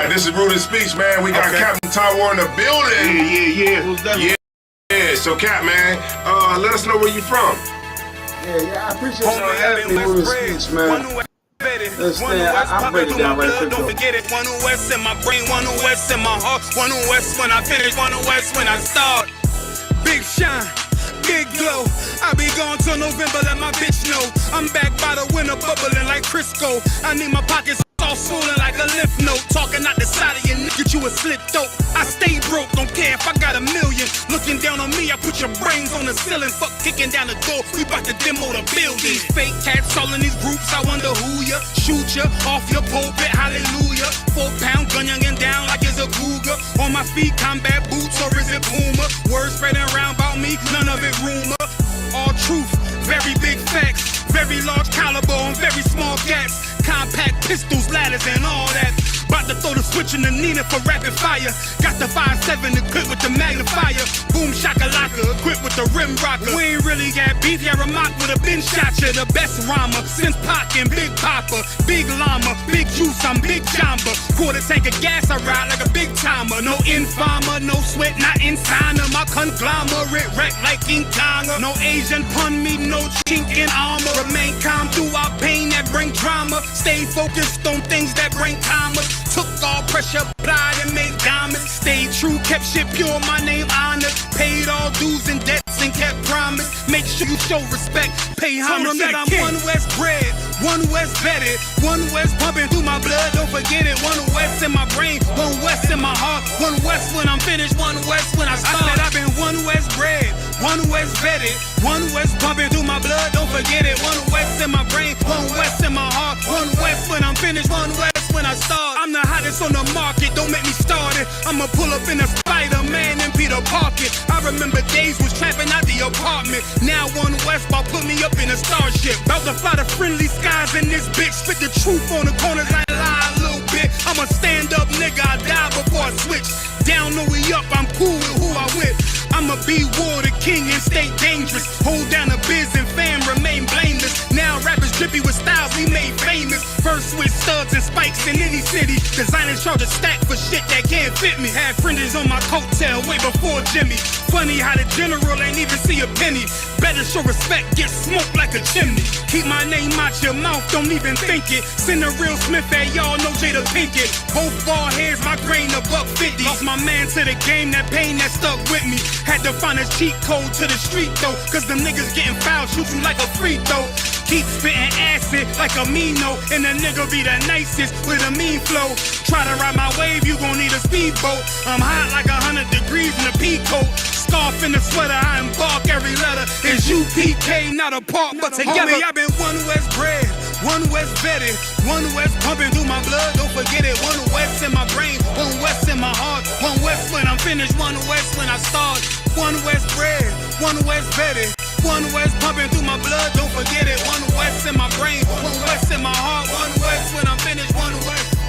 right, this is Rooted Speech, man. We got Captain Tower in the building. Yeah. So, Cap, man, let us know where you from. Yeah, I appreciate y'all having me. Rooted Speech, man. I break it down right quick. Don't forget it. One West in my brain, one West in my heart, one West when I finish, one West when I start. Big shine, big glow. I be gone till November, let my bitch know. I'm back by the winter, bubbling like Crisco. I need my pockets all swollen like a lymph node. Talking out the side of your neck, get you a slit throat. I stay broke, don't care if I got $1 million. Looking down on me, I put your brains on the ceiling. Fuck kicking down the door, we bout to demo the building. Fake cats all in these groups, I wonder who ya. Shoot ya off your pulpit, hallelujah. 4-pound gun youngin' down like it's a cougar. On my feet, combat boots, or is it Puma? Words spreading around about me, none of it rumor. All truth, very big facts. Very large caliber on very small gaps. Compact pistols, ladders, and all that. About to throw the switch in the Nina for rapid fire. Got the 5.7 equipped with the magnifier. Boom shakalaka, equipped with the rim rocker. We ain't really got beef, yeah, Ramak with a bin shot ya. The best rhymer since Pac and Big Papa. Big llama, big juice, I'm Big Jamba. Quarter tank of gas, I ride like a big timer. No informer, no sweat, not inside of my conglomerate. Wreck like King Konga. No Asian pun me, no chink in armor. Remain calm throughout pain that bring drama. Stay focused on things that bring commas. Took all pressure, pride, and made diamonds. Stayed true, kept shit pure, my name honored. Paid all dues and debts and kept promise. Make sure you show respect, pay homage that I'm One West bred, One West vetted, One West pumping through my blood, don't forget it. One West in my brain, One West in my heart, One West when I'm finished, One West when I start. I said I've been One West bred, One West vetted, One West pumping through my blood, don't forget it. One West in my brain, One West in my heart, One West when I'm finished, One West when I start. I'm the hottest on the market, don't make me start it. I'ma pull up in a Spider-Man and Peter Parker. I remember days was trapping out the apartment. Now One West ball put me up in a starship. About to fly the friendly skies in this bitch. Spit the truth on the corners, I lie a little bit. I'm a stand-up nigga, I die before I switch. Down or we up, I'm cool with who I with. I'ma be war the king and stay dangerous. Hold down the biz and fam, remain blameless. Now rappers drippy with styles we made famous. First with studs and spikes in any city. Designers charge a stack for shit that can't fit me. Had fringes on my coattail way before Jimmy. Funny how the general ain't even see a penny. Better show respect, get smoked like a chimney. Keep my name out your mouth, don't even think it. Send a real Smith at y'all, no Jada Pinkett. Both ball heads, my grain a $1.50. Lost my man to the game, that pain that stuck with me. Had to find a cheat code to the street though, cause them niggas getting foul, shoot you like a free throw. Keep spitting acid like a Mino, and the nigga be the nicest with a mean flow. Try to ride my wave, you gon' need a speedboat. I'm hot like 100 degrees in a peacoat. Scarf in the sweater, I embark every letter. It's UPK, not a part, but together. Homie, I've been One West bred, One West vetted, One West pumping through my blood, don't forget it. One West in my brain, One West in my heart, One West when I'm finished, One West when I start. One West bred, One West vetted, One West pumping through my blood, don't forget it. One West in my brain, One West in my heart, One West when I'm finished, One West.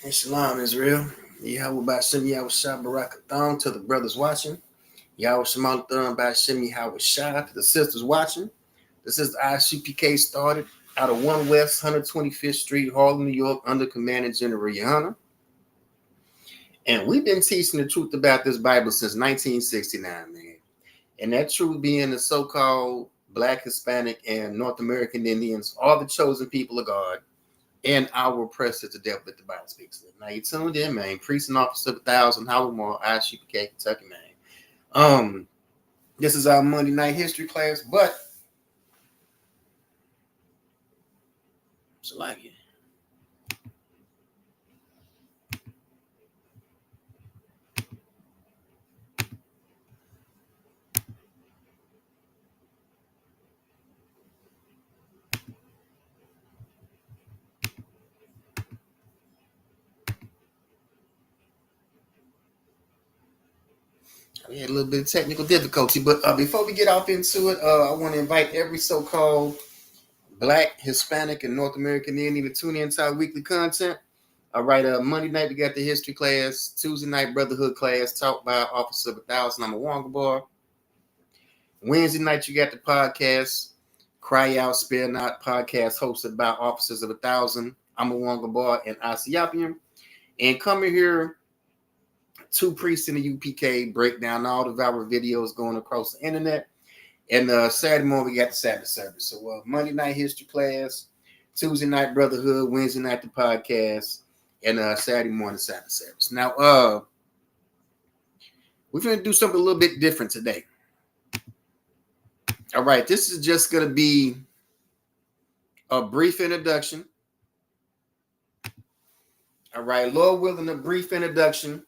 And Shalom, Israel. Yahweh Ba'Shem Yahweh Shah Barakathon to the brothers watching. Yahweh Shemalathon Ba'Shem Yahweh Shah to the sisters watching. This is the ISUPK started out of 1 West 125th Street, Harlem, New York, under Commanding General Yohana. And we've been teaching the truth about this Bible since 1969, man. And that truth being the so-called Black, Hispanic, and North American Indians are the chosen people of God and our press to the devil that the Bible speaks. Now you tuned in, man. Priest and officer of 1,000, Howard Moore, ISUPK, Kentucky, man. This is our Monday night history class, but it's like it. We had a little bit of technical difficulty, but before we get off into it, I want to invite every so-called Black, Hispanic, and North American Indian to tune into our weekly content. All right, Monday night we got the history class. Tuesday night brotherhood class taught by Officer of 1,000. I'm a Wonga boy. Wednesday night you got the podcast, Cry Out, Spare Not podcast hosted by Officers of 1,000. I'm a Wonga boy and ISUPK. And coming here, two priests in the UPK break down all the viral videos going across the internet. And Saturday morning, we got the Sabbath service. So Monday night history class, Tuesday night brotherhood, Wednesday night the podcast, and Saturday morning Sabbath service. Now, we're going to do something a little bit different today. All right, this is just going to be a brief introduction. All right, Lord willing, a brief introduction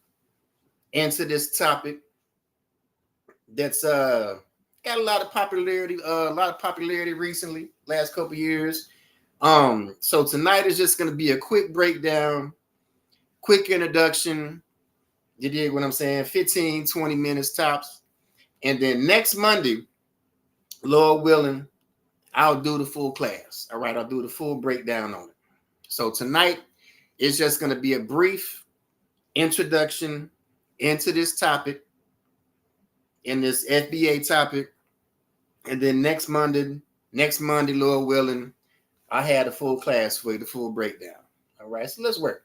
into this topic that's got a lot of popularity recently, last couple years. So tonight is just going to be a quick breakdown, quick introduction. You dig what I'm saying? 15, 20 minutes tops. And then next Monday, Lord willing, I'll do the full class. All right, I'll do the full breakdown on it. So tonight is just going to be a brief introduction into this topic, in this FBA topic. And then next Monday, Lord willing, I had a full class for you, the full breakdown. All right, so let's work.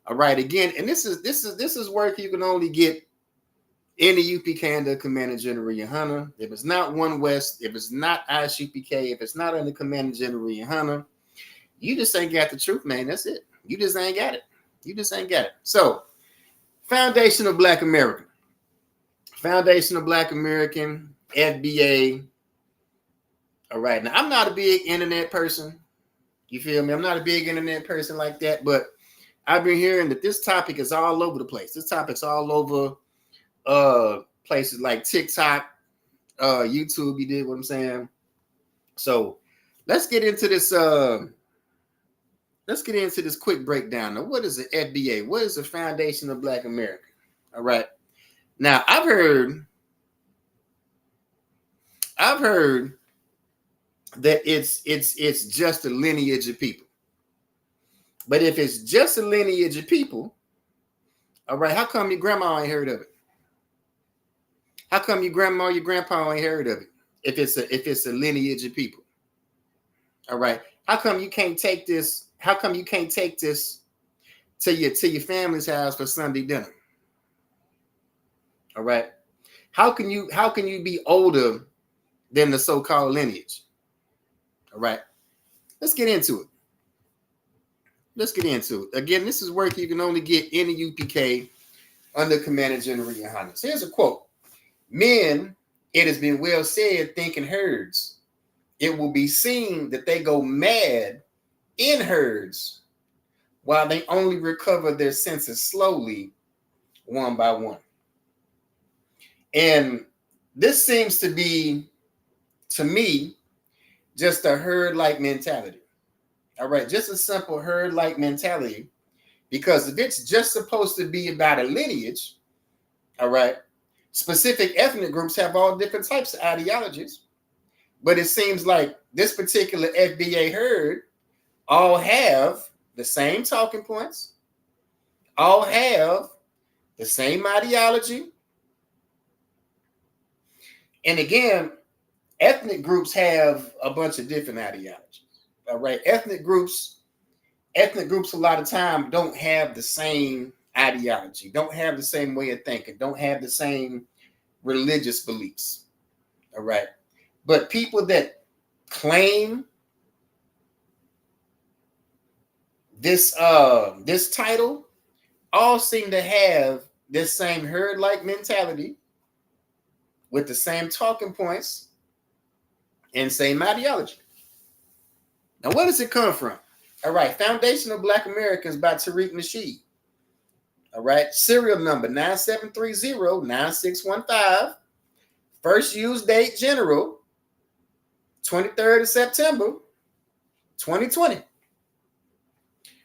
All right, again, and this is work you can only get in the UPK under Commander General Yohana. If it's not One West, if it's not ISUPK, if it's not under Commander General Yohana, you just ain't got the truth, man. That's it. You just ain't got it. You just ain't got it. So, Foundation of Black American. Foundation of Black American, FBA. All right. Now, I'm not a big internet person. You feel me? I'm not a big internet person like that, but I've been hearing that this topic is all over the place. This topic's all over places like TikTok, YouTube. You did what I'm saying? So let's get into this. Let's get into this quick breakdown. Now, what is the FBA? What is the Foundation of Black America? All right. Now, I've heard that it's just a lineage of people. But if it's just a lineage of people, all right, how come your grandma ain't heard of it? How come your grandma, your grandpa ain't heard of it? If it's a lineage of people. All right. How come you can't take this? How come you can't take this to your family's house for Sunday dinner? All right. How can you be older than the so-called lineage? All right. Let's get into it. Again, this is work you can only get in the UPK under Commander General Yohana. So here's a quote. Men, it has been well said, think in herds. It will be seen that they go mad in herds while they only recover their senses slowly, one by one. And this seems to be, to me, just a herd-like mentality. All right, just a simple herd-like mentality. Because if it's just supposed to be about a lineage, all right, specific ethnic groups have all different types of ideologies. But it seems like this particular FBA herd all have the same talking points, all have the same ideology. And again, ethnic groups have a bunch of different ideologies. All right. Ethnic groups a lot of time don't have the same ideology, don't have the same way of thinking, don't have the same religious beliefs. All right. But people that claim this title all seem to have this same herd-like mentality with the same talking points and same ideology. Now, where does it come from? All right, Foundation of Black Americans by Tariq Nasheed. All right, serial number 9730-9615. First use date general, 23rd of September, 2020.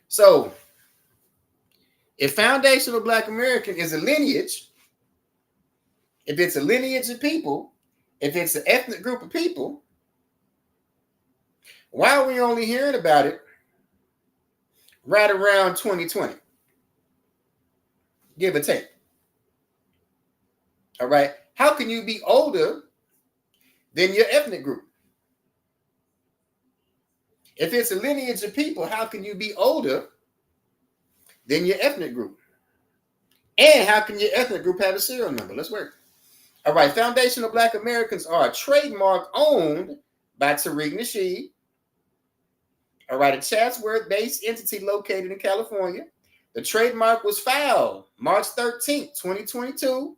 So, if Foundation of Black American is a lineage, if it's a lineage of people, if it's an ethnic group of people, why are we only hearing about it right around 2020? Give or take. All right. How can you be older than your ethnic group? If it's a lineage of people, how can you be older than your ethnic group? And how can your ethnic group have a serial number? Let's work. All right. Foundation of Black Americans are a trademark owned by Tariq Nasheed. All right. A Chatsworth-based entity located in California. The trademark was filed March 13th, 2022.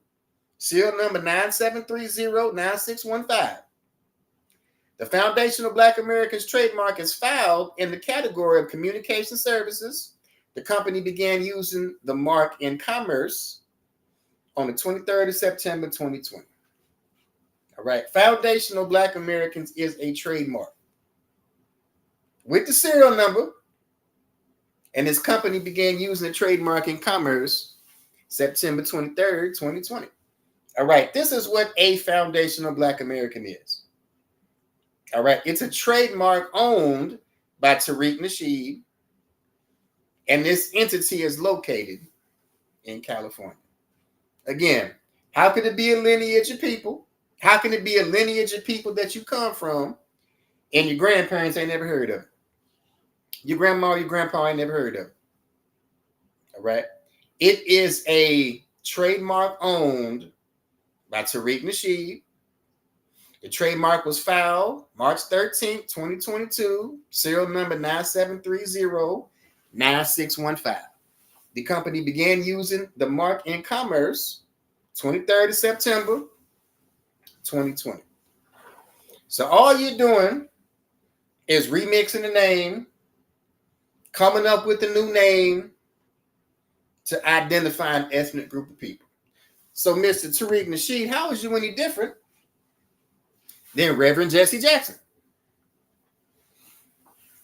Serial number 9730-9615. The Foundation of Black Americans trademark is filed in the category of communication services. The company began using the mark in commerce on the 23rd of September, 2020. All right. Foundation of Black Americans is a trademark with the serial number, and this company began using the trademark in commerce September 23rd, 2020. All right. This is what a Foundation of Black American is. All right. It's a trademark owned by Tariq Nasheed, and this entity is located in California. Again, how can it be a lineage of people? How can it be a lineage of people that you come from and your grandparents ain't never heard of? Your grandma, your grandpa ain't never heard of. All right. It is a trademark owned by Tariq Nasheed. The trademark was filed March 13th, 2022, serial number 9730-9615. The company began using the mark in commerce 23rd of September, 2020. So all you're doing is remixing the name, coming up with a new name to identify an ethnic group of people. So, Mr. Tariq Nasheed, how is you any different than Reverend Jesse Jackson?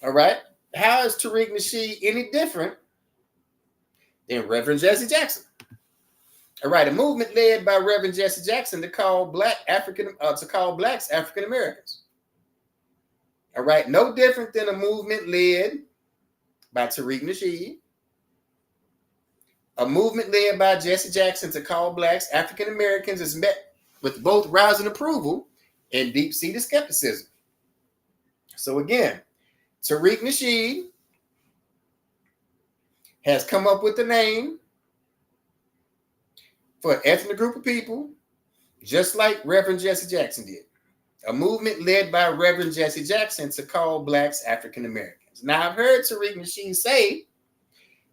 All right. How is Tariq Nasheed any different than Reverend Jesse Jackson? All right. A movement led by Reverend Jesse Jackson to call blacks African Americans. All right. No different than a movement led by Tariq Nasheed. A movement led by Jesse Jackson to call blacks African Americans is met with both rousing approval and deep-seated skepticism. So again, Tariq Nasheed has come up with the name for an ethnic group of people, just like Reverend Jesse Jackson did. A movement led by Reverend Jesse Jackson to call blacks African Americans. Now, I've heard Tariq Nasheed say,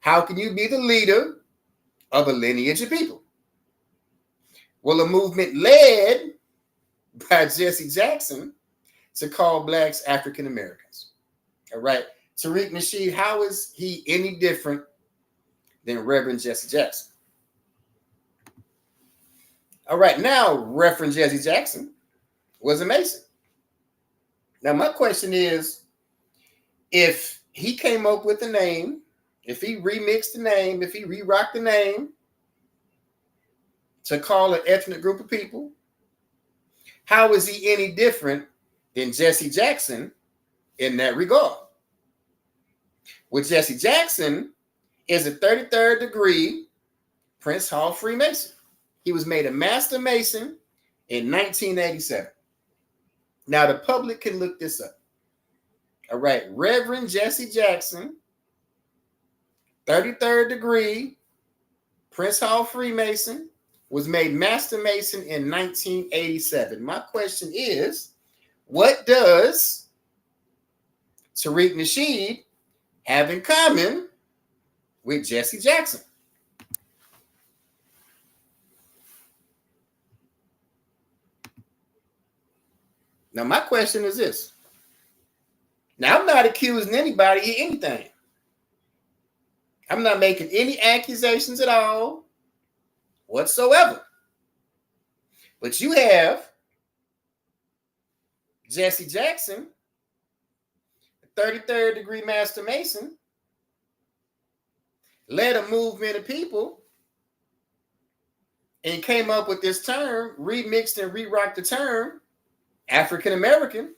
how can you be the leader of a lineage of people? Well, a movement led by Jesse Jackson to call blacks African Americans. All right. Tariq Nasheed, how is he any different than Reverend Jesse Jackson? All right. Now, Reverend Jesse Jackson was a Mason. Now, my question is, if he came up with the name, if he remixed the name, if he re-rocked the name to call an ethnic group of people, how is he any different than Jesse Jackson in that regard? Well, Jesse Jackson is a 33rd degree Prince Hall Freemason. He was made a Master Mason in 1987. Now, the public can look this up. All right. Reverend Jesse Jackson, 33rd degree Prince Hall Freemason, was made Master Mason in 1987. My question is, what does Tariq Nasheed have in common with Jesse Jackson. Now, my question is this. Now, I'm not accusing anybody of anything. I'm not making any accusations at all whatsoever. But you have Jesse Jackson, 33rd degree Master Mason, led a movement of people and came up with this term, remixed and re-rocked the term, African American.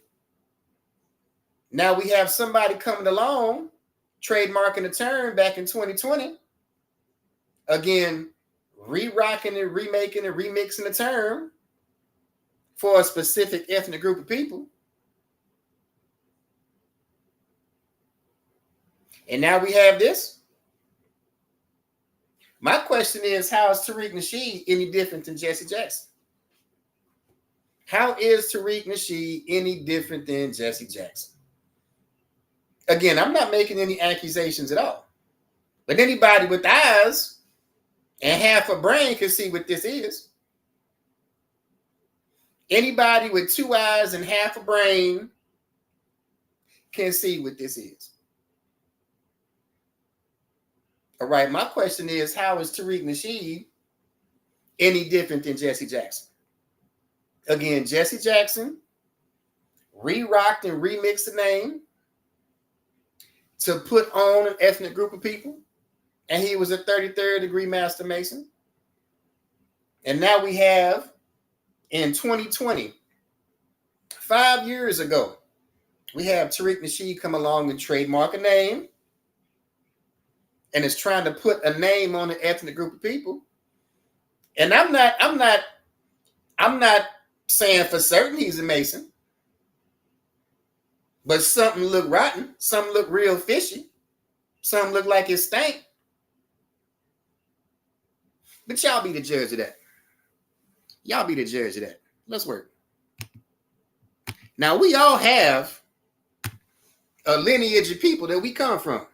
Now we have somebody coming along, trademarking the term back in 2020. Again, re-rocking and remaking and remixing the term for a specific ethnic group of people. And now we have this. My question is, how is Tariq Nasheed any different than Jesse Jackson? How is Tariq Nasheed any different than Jesse Jackson? Again, I'm not making any accusations at all. But anybody with eyes and half a brain can see what this is. Anybody with 2 eyes and half a brain can see what this is. All right, my question is, how is Tariq Nasheed any different than Jesse Jackson? Again, Jesse Jackson re-rocked and remixed the name to put on an ethnic group of people, and he was a 33rd degree Master Mason. And now we have, in 2020, 5 years ago, we have Tariq Nasheed come along and trademark a name, and is trying to put a name on an ethnic group of people. And I'm not saying for certain he's a Mason, but something look rotten, something look real fishy, something look like it stank. But y'all be the judge of that. Y'all be the judge of that. Let's work. Now, we all have a lineage of people that we come from.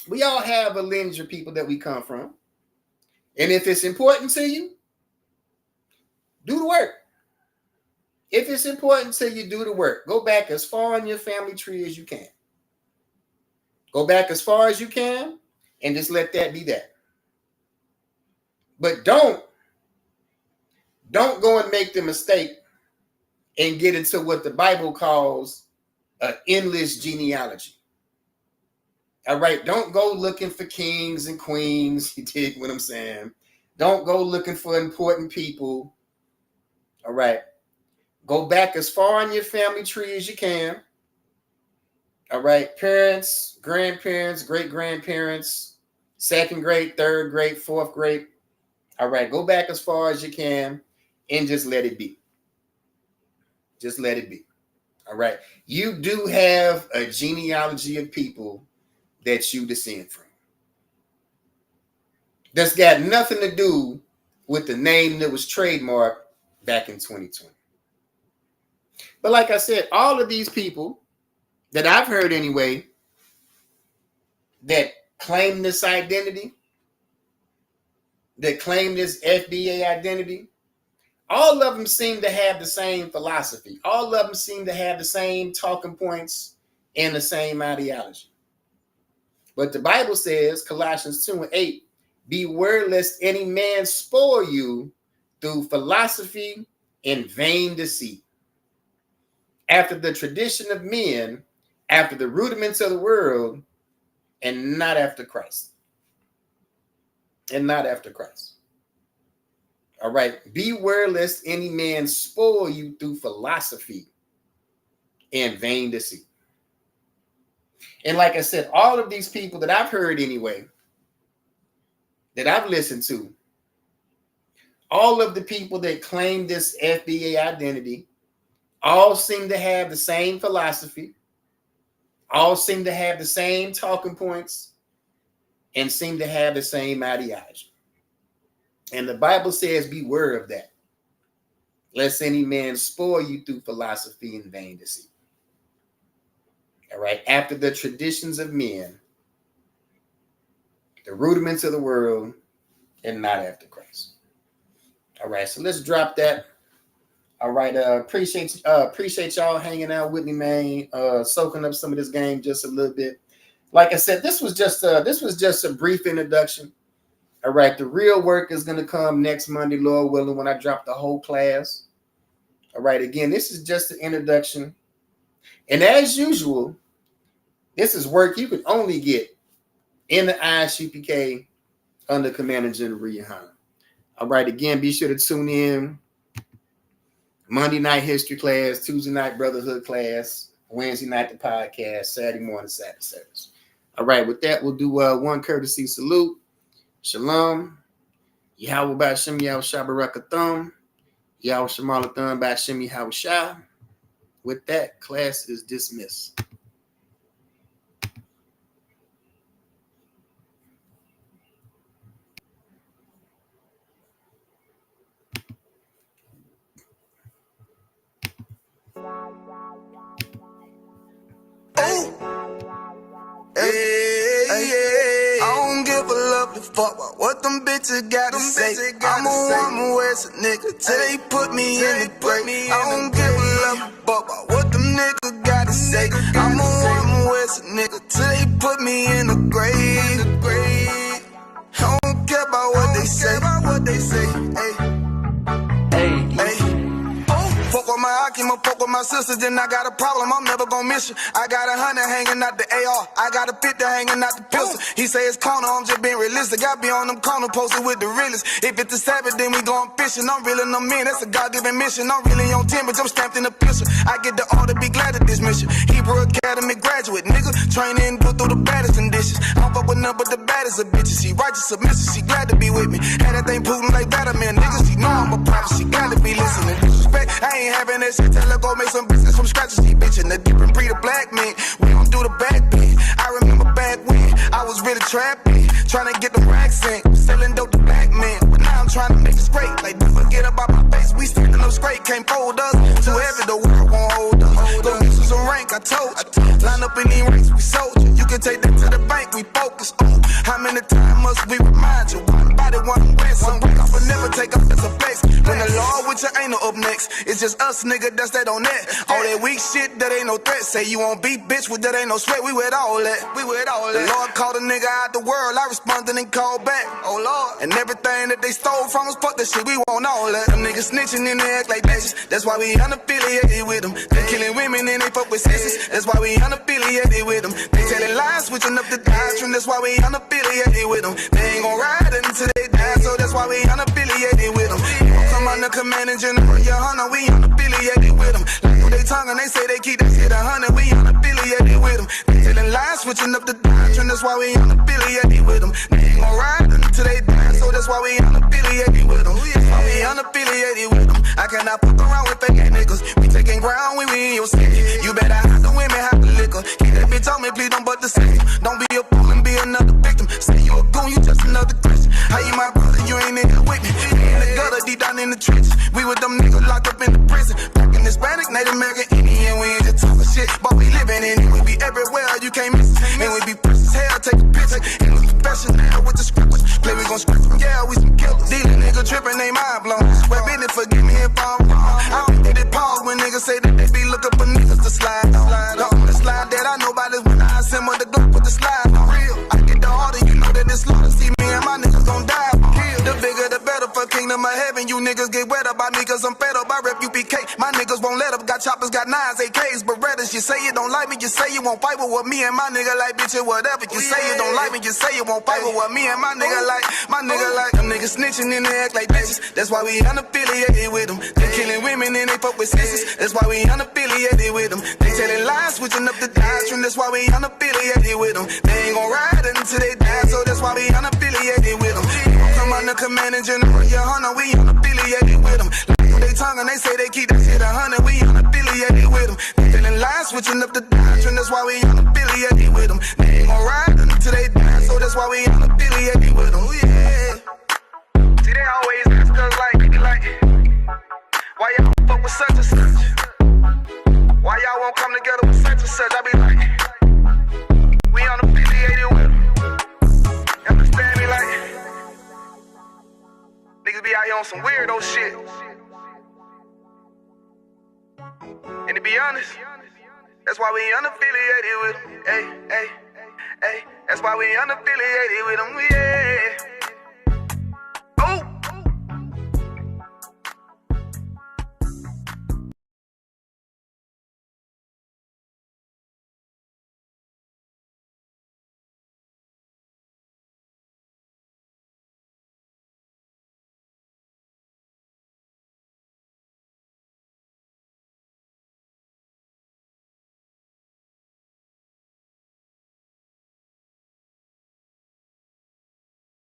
We all have a lineage of people that we come from. And if it's important to you, do the work. If it's important to you, do the work. Go back as far in your family tree as you can. Go back as far as you can and just let that be that. But don't go and make the mistake and get into what the Bible calls an endless genealogy. All right, don't go looking for kings and queens. You dig what I'm saying? Don't go looking for important people. All right. Go back as far in your family tree as you can. All right. Parents, grandparents, great-grandparents, second grade, third grade, fourth grade. All right. Go back as far as you can and just let it be. Just let it be. All right. You do have a genealogy of people that you descend from. That's got nothing to do with the name that was trademarked back in 2020. But like I said, all of these people that I've heard anyway that claim this identity, that claim this FBA identity, all of them seem to have the same philosophy. All of them seem to have the same talking points and the same ideology. But the Bible says, Colossians 2:8, beware lest any man spoil you through philosophy and vain deceit, after the tradition of men, after the rudiments of the world, and not after Christ. And not after Christ. All right. Beware lest any man spoil you through philosophy and vain deceit. And like I said, all of these people that I've heard anyway, that I've listened to, all of the people that claim this FBA identity, all seem to have the same philosophy, all seem to have the same talking points, and seem to have the same ideology. And the Bible says, beware of that, lest any man spoil you through philosophy and vain deceit. All right, after the traditions of men, the rudiments of the world, and not after Christ. All right, so let's drop that. All right, appreciate y'all hanging out with me, man. Soaking up some of this game just a little bit. Like I said, this was just a brief introduction. All right, the real work is going to come next Monday, Lord willing, when I drop the whole class. All right, again, this is just an introduction. And as usual, this is work you can only get in the ISUPK under Commander General Rihanna. All right, again, be sure to tune in. Monday night history class, Tuesday night brotherhood class, Wednesday night the podcast, Saturday morning Sabbath service. All right, with that, we'll do one courtesy salute. Shalom. Yahweh Ba'Shem Yahushua Barakathum. Yahweh Shemalathum Ba'Shem Yahushua. With that, class is dismissed. I don't give a love to fuck about what them bitches gotta say. I'm a woman West nigga till they put me in the grave. I don't give a love to fuck about what them niggas gotta say. I'm a woman West nigga till they put me in the grave. I don't care about what they say. Hey. Fuck with my Akima, fuck with my sisters, then I got a problem, I'm never gonna miss you. I got 100 hanging out the AR, I got a 50 hanging out the pistol. He say it's corner, I'm just being realistic. I be on them corner posted with the realest. If it's the Sabbath, then we going fishing. I'm reeling them in, that's a God-given mission. I'm really on 10, but I'm stamped in the pistol. I get the order, be glad of this mission. Hebrew Academy graduate, nigga. Training, go through the baddest conditions. I don't fuck with none but the baddest of bitches. She righteous, submissive, she glad to be with me. Had that thing Putin like Batman, nigga. She know I'm a prophet, she glad to be listening. Disrespect, I ain't having that shit. Tell her go make some business from scratch. She bitchin' the different breed of black men. We don't do the back bend. I remember back when I was really trapping, trying to get the racks in, selling dope to black men. But now I'm trying to make it straight. Like don't forget about my face. We standing up straight, can't fold us. Too heavy, the world won't hold us. Go get you some rank, I told you. Line up in these ranks, we soldier. You can take that to the bank, we focus on. How many times must we remind you? One body, one way, some break off, but never take off as a flex. When the law with you ain't no up next. It's just us, nigga, that's that on that. All that weak shit, that ain't no threat. Say you won't beat, bitch, with that ain't no sweat. We with all that. The Lord called a nigga out the world. I responded and called back. Oh Lord. And everything that they stole from us, fuck that shit, we want all that. Them niggas snitching and they act like bitches. That's why we unaffiliated with them. They killing women and they fuck with sisters. That's why we unaffiliated with them. They telling lies, switching up the doctrine. That's why we unaffiliated with them. They ain't gon' ride until they die, so that's why we unaffiliated with them. Come on, the Commander General, your hunter, we unaffiliated with them. Like they tongue and they say they keep that shit 100, we unaffiliated with them. They telling lies, switching up the doctrine, that's why we unaffiliated with them. They ain't gon' ride until they die, so that's why we unaffiliated with them. That's why we unaffiliated with them. I cannot fuck around with fake niggas. We taking ground when we in your city. You better hide the women, hide the liquor. Keep that bitch on me, please don't but the same. Don't be a fool and be another victim. Say you a goon, you just another Christian. How you my brother, you ain't in here with me. We in the gutter, deep down in the trenches. We with them niggas locked up in the prison. Black and Hispanic, Native American, Indian. We ain't just talking shit, but we living in it. We be everywhere, you can't miss it. And we be fresh as hell, take a picture. And we professional with the scriptures. Play, we gon' script them, yeah, we some killers. These niggas trippin', they mind blown. Swear business, forgive me if I'm wrong. I don't think they pause when niggas say that they be looking for niggas to slide on. The slide that I know about is when I assemble the Glock with the slide on. Real, I get the order, you know that it's slaughter. See me and my niggas gon' die. The bigger the better for kingdom of heaven. You niggas get wet up by me cause I'm fed up. I rep UPK. My niggas won't let up. Got choppers, got 9s, AKs, Berettas. You say you don't like me, you say you won't fight with what me and my nigga like, bitch, or whatever. You say you don't like me, you say you won't fight with what me and my nigga like. My nigga like them niggas snitching and they act like bitches. That's why we unaffiliated with them. They killing women and they fuck with sisters. That's why we unaffiliated with them. They telling lies, switching up the doctrine. That's why we unaffiliated with them. They ain't gon' ride until they die, so that's why we unaffiliated with them. Come on, the Commander General, your hunter, we unaffiliated with them. Like they tongue and they say they keep that shit 100, we unaffiliated with them. They telling lies, switching up the doctrine. That's why we unaffiliated with them. They ain't gon' ride until they die, so that's why we unaffiliated with them. Yeah. See, they always ask us like, why y'all fuck with such and such? Why y'all won't come together with such and such? I be like, we unaffiliated with them. Understand? And to be honest, that's why we unaffiliated with them. Hey, hey, hey, that's why we unaffiliated with them. Yeah.